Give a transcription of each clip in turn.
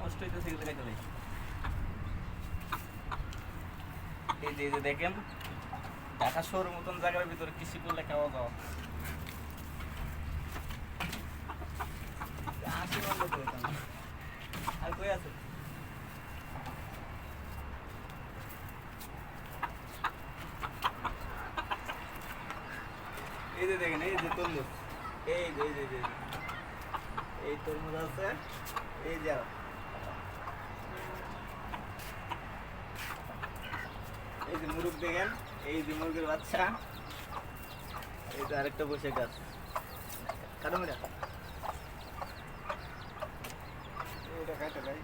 কষ্ট হইতেছে এগুলো কেটে লাই। এই যে দেখেন ঢাকা শহরের মতন জায়গার ভিতরে কৃষি করলে খাওয়া দাওয়া আর কই আছে এই যে দেখেন এই যে তরমুজ এই তরমুজ আছে এই যে এই যে মুরগ দেখেন এই যে মুরগের বাচ্চা এই যে আরেকটা বসে গাছ কাটো মেরা এটা কাটো ভাই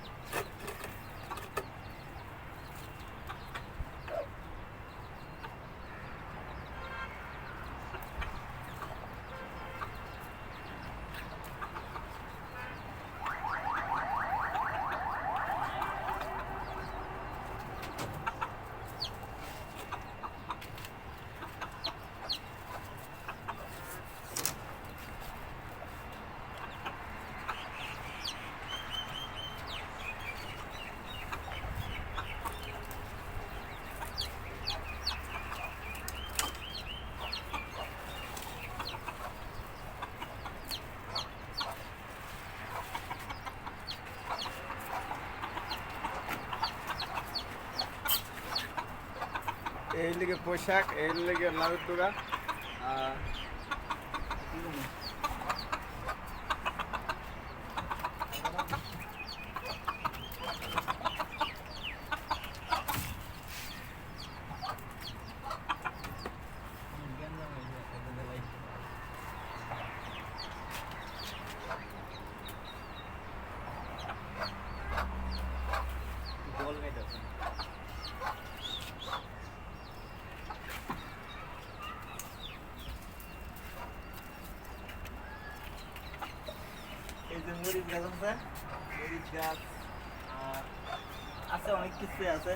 এই লিগে পোশাক এই লিগে লাউর টুকা এই যে মরিচ গাছ আছে মরিচ গাছ আছে অনেক কিছু আছে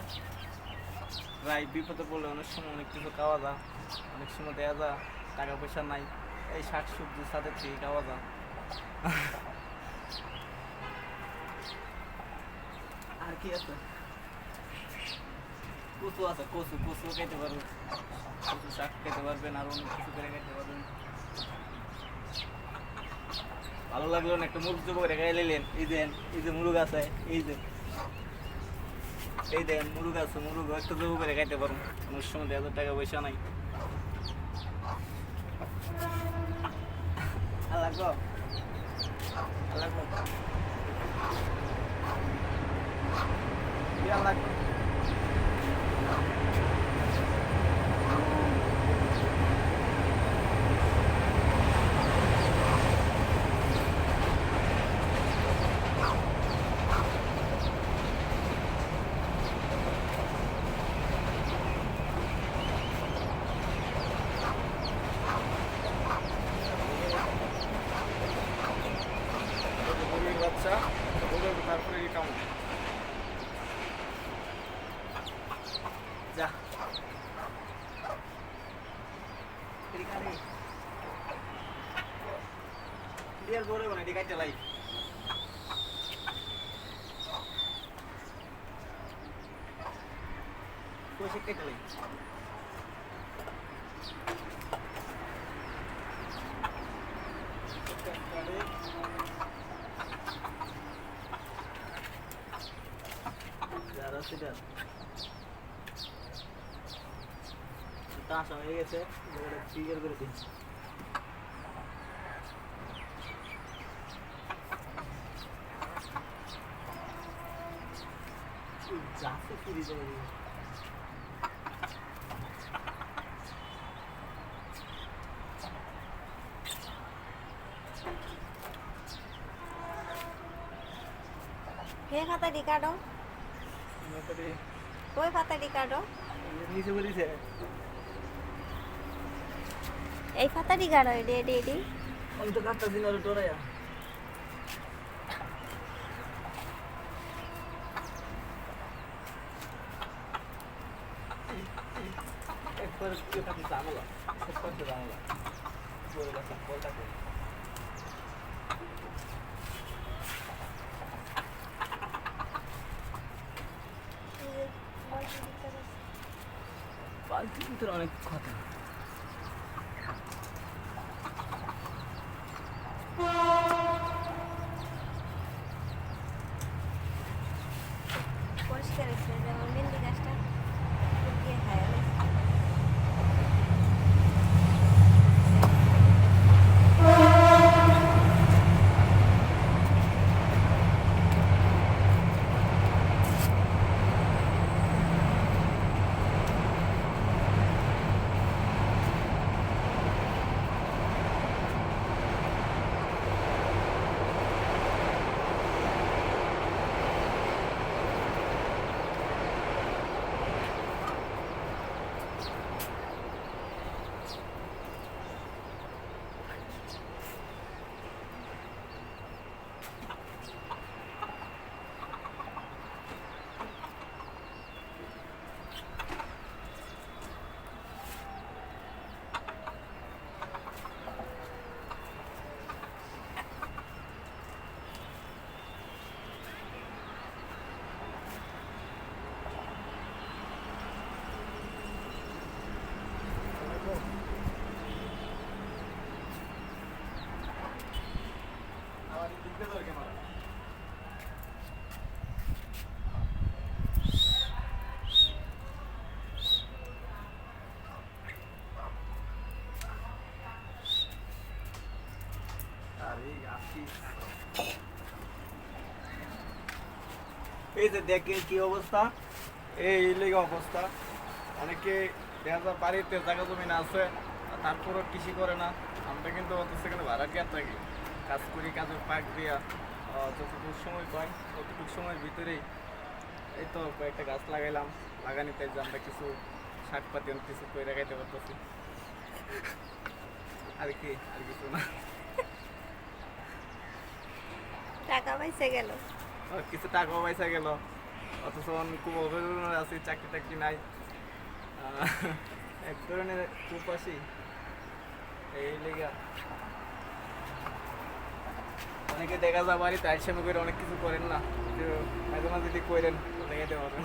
প্রায় বিপদে পড়লে অনেক সময় অনেক কিছু খাওয়া যায় অনেক সময় দেওয়া যায় টাকা পয়সা নাই এই শাক সবজির সাথে থেকে খাওয়া যায় আর কি আছে কচু আছে কচু খেতে পারবেন কচু শাক খেতে পারবেন আর অনেক কিছু করে খেতে পারবেন ভালো লাগলো না একটা মুরগ জব করে খাই নিলেন এই যে মুরগ আছে এই দেন মুরগ আছে মুরগ একটা জব করে খাইতে পারুন কোনো সময় 1000 টাকা পয়সা নাই লাগবো লাগবো বাচ্চা তারপরে কেমন যা ক্লিয়ার করে বলে এটি কাটতে লাই কোশে কেটে লাই সেটা টাসা হয়ে গেছে ক্লিয়ার করে দিন যাচ্ছে ফিরে যাবে হে খাতা ডিকাডো ওই পাতা ডিকাডো নিচে বলিছে এই পাতা ডিকাডো এডি আমি তো কাটতা দিন আর ডরায়া একবার কি কাটি জামলা একবার জামলা বলে গেছে বলটা করে ফালতুর ভিতরে অনেক কথা। পরিষ্কার হয়েছে যেমন মেহেন্দি গাছটা দিয়ে খায় এই যে দেখেন কি অবস্থা, এই লেগে অবস্থা। অনেকে দেখা যায় বাড়িতে জায়গা জমি না আছে, তারপরও কৃষি করে না। আমরা কিন্তু অত সেখানে ভাড়াটিয়া থাকি, কাজ করি, কাজের পাক দিয়া যতটুকু সময় পাই ততটুকু সময়ের ভিতরেই এই তো কয়েকটা গাছ লাগাইলাম। লাগানিতে যে আমরা কিছু শাক পাতি কিছু করে খাইতে পারতেছি, আর কি, আর কিছু না। টাকা পয়সা গেল। আর কিছু টাকাও পয়সা গেল, অথচ খুব অবহেলনে আছি, চাকরি টাকরি নাই। এক ধরনের কুপাসি এই লেগা। অনেকে দেখা যায় বাড়িতে আইসামি করে অনেক কিছু করেন না, মাঝে মাঝে যদি করেন দেখাইতে পারেন।